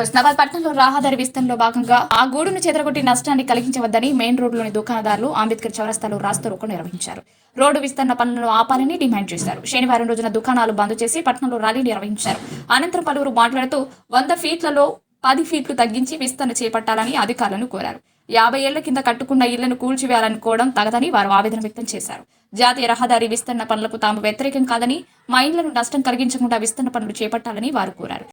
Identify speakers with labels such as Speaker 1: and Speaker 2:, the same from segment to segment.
Speaker 1: హుస్నాబాద్ పట్టణంలో రహదారి విస్తరణలో భాగంగా ఆ గూడును చెదరగొట్టి నష్టాన్ని కలిగించవద్దని మెయిన్ రోడ్లోని దుకాణదారులు అంబేద్కర్ చౌరస్తాలో రాస్తారోకో నిర్వహించారు. రోడ్డు విస్తరణ పనులను ఆపాలని డిమాండ్ చేశారు. శనివారం రోజున దుకాణాలు బంద్ చేసి పట్టణంలో ర్యాలీ నిర్వహించారు. అనంతరం పలువురు మాట్లాడుతూ 100 ఫీట్లలో 10 ఫీట్లు తగ్గించి విస్తరణ చేపట్టాలని అధికారులను కోరారు. 50 ఏళ్ల కింద కట్టుకున్న ఇళ్లను కూల్చివేయాలనుకోవడం తగదని వారు ఆవేదన వ్యక్తం చేశారు. జాతీయ రహదారి విస్తరణ పనులకు తాము వ్యతిరేకం కాదని, మా ఇళ్లను నష్టం కలిగించకుండా విస్తరణ పనులు చేపట్టాలని వారు కోరారు.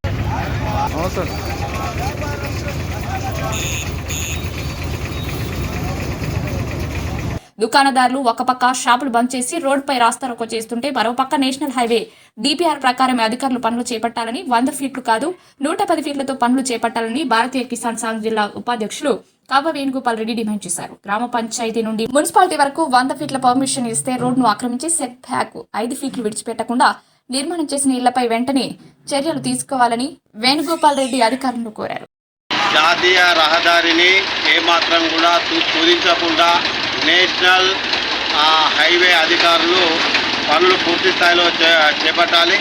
Speaker 1: దుకాణదారులు ఒక పక్క షాపులు బంద్ చేసి రోడ్డుపై రాస్తారోకో చేస్తుంటే మరోపక్క నేషనల్ హైవే డిపిఆర్ ప్రకారం అధికారులు పనులు చేపట్టాలని, 100 ఫీట్లు కాదు 110 ఫీట్లతో పనులు చేపట్టాలని భారతీయ కిసాన్ సంఘ్ జిల్లా ఉపాధ్యక్షులు కవ్వ వేణుగోపాల్ రెడ్డి డిమాండ్ చేశారు. గ్రామ పంచాయతీ నుండి మున్సిపాలిటీ వరకు 100 ఫీట్ల పర్మిషన్ ఇస్తే రోడ్డును ఆక్రమించి సెట్ బ్యాక్ 5 ఫీట్లు విడిచిపెట్టకుండా నిర్మాణం చేసిన ఇళ్లపై వెంటనే చర్యలు తీసుకోవాలని వేణుగోపాల్ రెడ్డి అధికారులను కోరారు.
Speaker 2: జాతీయ రహదారిని ఏమాత్రం కూడా కుదించకుండా నేషనల్ హైవే అధికారులు పనులు పూర్తి స్థాయిలో చేపట్టాలి.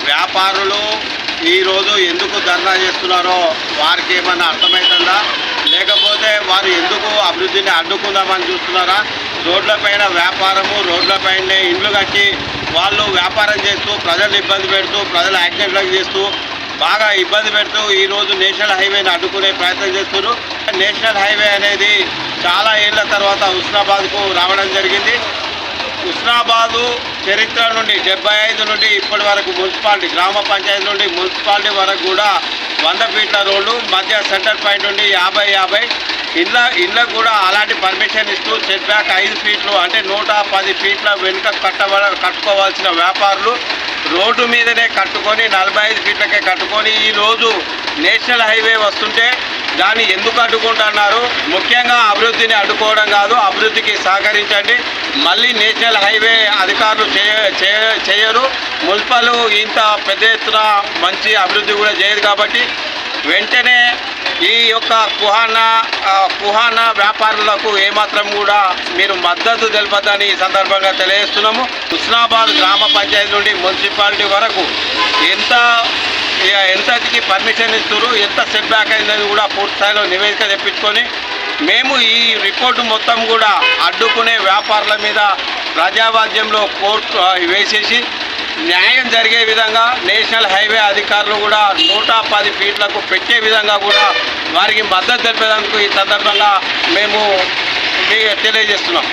Speaker 2: వ్యాపారులు ఈరోజు ఎందుకు ధర్నా చేస్తున్నారో వారికి ఏమన్నా అర్థమవుతుందా, లేకపోతే వారు ఎందుకు అభివృద్ధిని అడ్డుకుందామని చూస్తున్నారా? రోడ్లపైన వ్యాపారము, రోడ్లపైనే ఇండ్లు కట్టి వాళ్ళు వ్యాపారం చేస్తూ ప్రజలు ఇబ్బంది పెడుతూ, ప్రజలు యాక్సిడెంట్లకు చేస్తూ బాగా ఇబ్బంది పెడుతూ ఈరోజు నేషనల్ హైవేని అడ్డుకునే ప్రయత్నం చేస్తున్నారు. నేషనల్ హైవే అనేది చాలా ఏళ్ల తర్వాత హుస్నాబాద్కు రావడం జరిగింది. హుస్నాబాదు చరిత్ర నుండి 75 నుండి ఇప్పటి వరకు మున్సిపాలిటీ, గ్రామ పంచాయతీ నుండి మున్సిపాలిటీ వరకు కూడా 100 ఫీట్ల రోడ్లు, మధ్య సెంటర్ పాయింట్ నుండి 50 ఇళ్ళకు కూడా అలాంటి పర్మిషన్ ఇస్తూ సెట్ బ్యాక్ 5 ఫీట్లు అంటే 110 ఫీట్ల వెనుక కట్టుకోవాల్సిన వ్యాపారులు రోడ్డు మీదనే కట్టుకొని 45 ఫీట్లకే కట్టుకొని ఈరోజు నేషనల్ హైవే వస్తుంటే దాన్ని ఎందుకు అడ్డుకుంటున్నారు? ముఖ్యంగా అభివృద్ధిని అడ్డుకోవడం కాదు, అభివృద్ధికి సహకరించండి. మళ్ళీ నేషనల్ హైవే అధికారులు చేయరు. మున్సిపల్ ఇంత పెద్ద ఎత్తున మంచి అభివృద్ధి కూడా చేయదు కాబట్టి వెంటనే ఈ యొక్క కుహానా వ్యాపారులకు ఏమాత్రం కూడా మీరు మద్దతు తెలుపదని ఈ సందర్భంగా తెలియజేస్తున్నాము. హుస్నాబాద్ గ్రామ పంచాయతీ నుండి మున్సిపాలిటీ వరకు ఎంతకి పర్మిషన్ ఇస్తారు, ఎంత సెట్ బ్యాక్ అయిందని కూడా పూర్తి స్థాయిలో నివేదిక తెప్పించుకొని మేము ఈ రిపోర్టు మొత్తం కూడా అడ్డుకునే వ్యాపారుల మీద ప్రజావాద్యంలో కోర్టు వేసేసి న్యాయం జరిగే విధంగా నేషనల్ హైవే అధికారులు కూడా 110 ఫీట్లకు పెట్టే విధంగా కూడా వారికి మద్దతు తెలిపేందుకు ఈ సందర్భంగా మేము తెలియజేస్తున్నాం.